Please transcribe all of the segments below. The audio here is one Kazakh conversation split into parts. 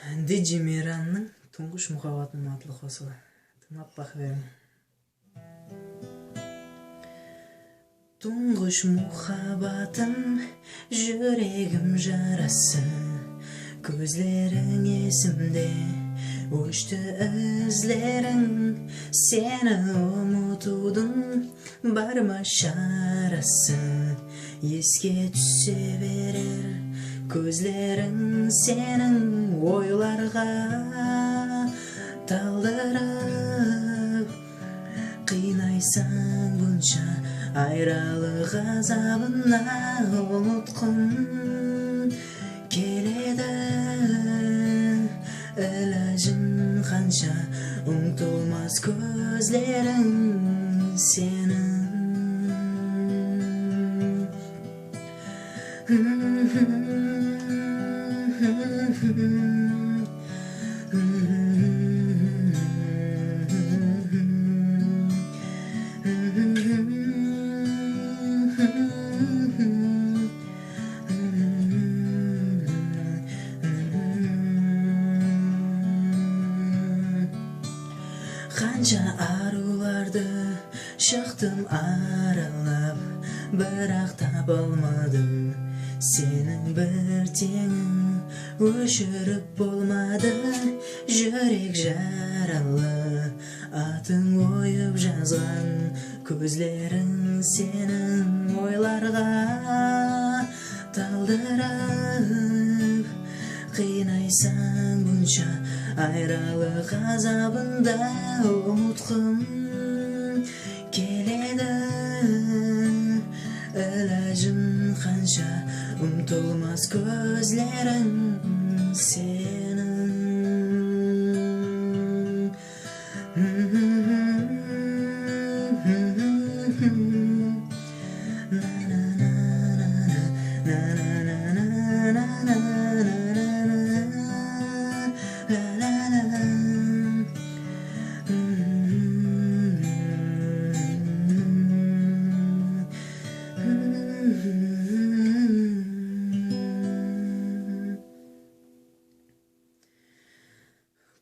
Диджи Миранның «Туңгуш мухаббатым» атлы косула. Тыңлап бак бериң. Туңгуш мухаббатым, жүрегим жарасы, көзлериң эсимде, учту өзлериң, сени унутуудун барма шарасы, эске түшө берер көзлериң сенин ойларга талдырып, кыйнайсаң мынча айралык азабына унуткум келеді. Ылажың канча уңтулмас көзлериң сенин. Канча аруларды чыктым аралап, бирок таба алмадым сенин бир теңиң. Өчүрүп болмады жүрек жаралы, атың оюп жазган көзлериң сенин ойларга талдырып, кыйнайсаң мынча айралык азабында унуткум келеді. Ылажың канча умтулмас көзлериң сенин.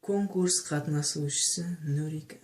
Конкурс катнашуучусу Нурик